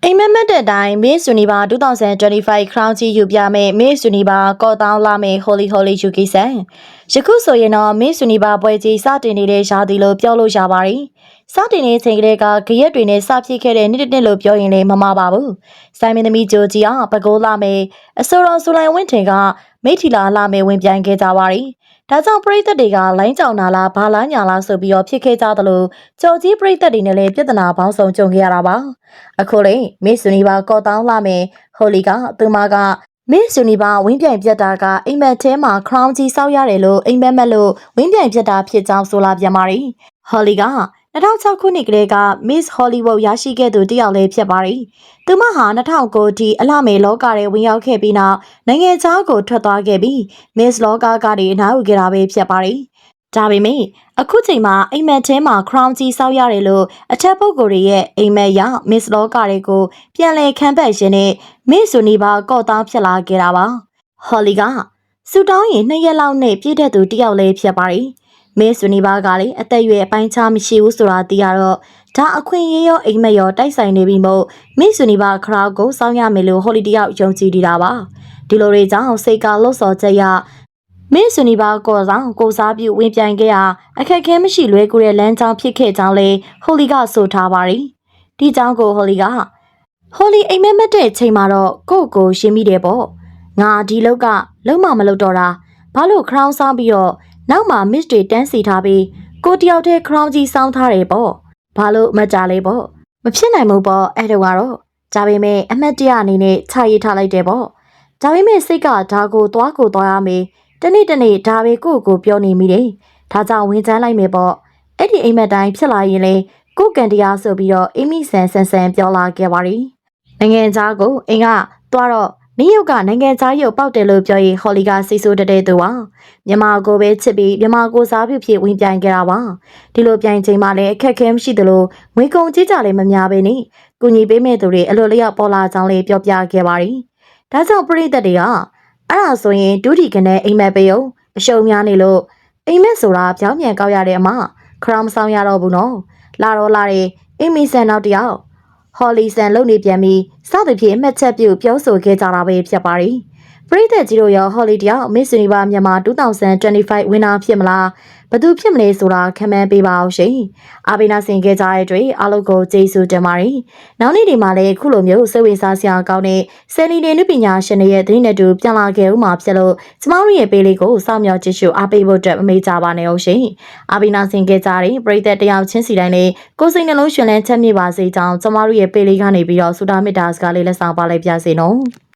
အိမ်မက်မက်တဲ့တိုင်း Miss Universe 2025 Crown ကြီးယူပြမယ် Miss Universe ကော့တောင်းလာမယ် Holy ယူကိစံယခုဆိုရင်တော့ Miss Universe ပွဲကြီးစတင်နေတဲ့ရာသီလို့ပြောလို့ရပါတယ်စတင်နေချိန်ကလေးကဂရက်တွေနဲ့စဖြစ်ခဲ့တဲ့နှစ်လို့ပြောရင်လည်းမမှားပါဘူးစိုင်းမင်းသမီးဂျိုကြီးကပကိုးလာမယ်အစိုးရဆူလိုင်ဝင်းထင်ကမိထီလာလာမယ်ဝင်ပြိုင်ခဲ့ကြပါတယ်ဒါကြောင့်ပရိသတ်တွေကလိုင်းကြောင်နာလားဘာလားညာလားဆိုပြီးတော့ဖြစ်ခဲ့ကြသလိုကြော်ကြီးပရိသတ်တွေနဲ့လည်းပြဿနာပေါင်းစုံကြုံခဲ့ရတာပါအခုလေ Miss Universe ကော့တောင်းလာမယ် Holy ကသူမက Miss Universe ဝင်းပြိုင်ပြတ်တာကအိမ်မက်ထဲမှာ crown ကြီးစောက်ရတယ်လို့အိမ်မက်မက်လို့ဝင်းပြိုင်ပြတ်တာဖြစ်ကြောင်းဆိုလာပြန်ပါတယ် Holy က2006ခုနှစ်ကလေးက Miss Hollywood ရရှိခဲ့သူတယောက်လေးဖြစ်ပါတယ်။သူမဟာ2009ထိအလှမယ်လောကထဲဝင်ရောက်ခဲ့ပြီးနောက်နိုင်ငံခြားကိုထွက်သွားခဲ့ပြီး Miss လောကကနေအနားယူခဲ့တာပဲဖြစ်ပါတယ်။ဒါပေမဲ့အခုချိန်မှာအိမ်မက်ထဲမှာ crown ကြီးစောက်ရတယ်လို့အထက်ပုဂ္ဂိုလ်တွေရဲ့အိမ်မက်ရ Miss လောကတွေကိုပြန်လည်ခံပတ်ရင်းနဲ့ Miss Universe ကော့တောင်းဖြစ်လာခဲ့တာပါ။ Holly ကစူတောင်းရင်2ရက်လောက်နဲ့ပြည့်တဲ့သူတယောက်လေးဖြစ်ပါတယ်။ Miss Universe ကလည်းအသက်အရွယ်အပိုင်းခြားမရှိဘူးဆိုတာသိရတော့ဒါအခွင့်အရေးရောအိမ်မက်ရောတိုက်ဆိုင်နေပြီမို့ Miss Universe ခရာကိုစောင်းရမယ်လို့ Holly တယောက်ယုံကြည်နေတာပါဒီလိုတွေကြောင့်စိတ်ကလှုပ်ဆော်ချက်ရ Miss Universe ကောဆောင်ကိုစားပြုဝင်ပြိုင်ခဲ့ရအခက်အခဲမရှိလွဲကူတဲ့လမ်းကြောင်းဖြစ်ခဲ့ကြောင်းလေ Holly ကဆိုထားပါတယ်ဒီကြောင့်ကို Holly အိမ်မက်မက်တဲ့ချိန်မှာတော့ကိုရှင်းမိတယ်ပေါ့ငါဒီလောက်ကလုံးမမလုပ်တော့တာဘာလို့ crown ဆောင်းပြီးတော့နောက်မှာ Miss တွေတန်းစီထားပြီးကိုတယောက်တည်း crown ကြီးစောင်းထားတယ်ပေါ့ဘာလို့မကြလဲပေါ့မဖြစ်နိုင်ဘူးပေါ့အဲ့တော့ဒါပေမဲ့အမတ်တရအနေနဲ့ခြာရေးထားလိုက်တယ်ပေါ့ဒါပေမဲ့စိတ်ကဒါကိုသွားရမယ်တနေ့ဒါပဲကိုပြောနေမိတယ်ဒါကြောင့်ဝင်ချမ်းလိုက်မယ်ပေါ့အဲ့ဒီအိမ်မက်တိုင်းဖြစ်လာရင်လေကိုကန်တရားဆိုပြီးတော့အင်းမီဆန်ပြောလာခဲ့ပါတယ်နိုင်ငံသားကိုအင်းကသွားတော့နင်းရုပ်ကနိုင်ငံသားရုပ်ပေါက်တယ်လို့ပြောရင် Holly ကစိတ်ဆိုးတဲ့သူပါမြန်မာကိုပဲချစ်ပြီးမြန်မာကိုစားပြုဖြစ်ဝင်ပြိုင်ခဲ့တာပါဒီလိုပြိုင်ချိန်မှာလည်းအခက်အခဲမရှိသလိုငွေကုန်ကြေးကြလည်းမများပဲနေကုညီပေးမဲ့သူတွေအလိုလျောက်ပေါ်လာကြောင်းလေးပြောပြခဲ့ပါတယ်ဒါကြောင့်ပရိသတ်တွေကအဲ့ဒါဆိုရင်ဒုတိကနဲ့အိမ်မက်ပေးအောင်အရှုံးများနေလို့အိမ်မက်ဆိုတာပြောင်းပြန်ကောက်ရတဲ့အမခရောင်းဆောင်ရတော့ဘူးနော်လာတယ်အင်းမီဆန်နောက်တယောက်Holly ဆန်လုံနေပြန်ပြီးစသဖြင့်အမှတ်ချက်ပြုပြောဆိုခဲ့ကြတာပဲဖြစ်ပါတယ်ပရိသတ်ကြီးတို့ရော Holly တယောက် Miss Universe မြန်မာ2025 winner ဖြစ်မလားဘသူဖြစ်မလဲဆိုတာခံမှန်းပေးပါအောင်ရှင်အားပေးနာဆင်ခဲ့ကြတဲ့အတွက်အားလုံးကိုကျေးဇူးတင်ပါတယ်နောက်နေ့ဒီမှာလည်းခုလိုမျိုးစိတ်ဝင်စားစရာကောင်းတဲ့ဆယ်လီနေနုပညာရှင်တွေရဲ့သတင်းတွေပြန်လာခဲ့ဦးမှာဖြစ်လို့ကျမတို့ရဲ့ပေးလေးကိုစောင့်မျှော်ကြည့်ရှုအားပေးဖို့အတွက်မမေ့ကြပါနဲ့အောင်ရှင်အားပေးနာဆင်ခဲ့ကြတဲ့ပရိသတ်တယောက်ချင်းစီတိုင်းလည်းကိုယ်စိတ်နှလုံးရှင်လန်းချမ်းမြေ့ပါစေကြောင်းကျမတို့ရဲ့ပေးလေးကနေပြီးတော့ဆုတောင်းမေတ္တာစကားလေးလက်ဆောင်ပါလိုက်ပြစေနော်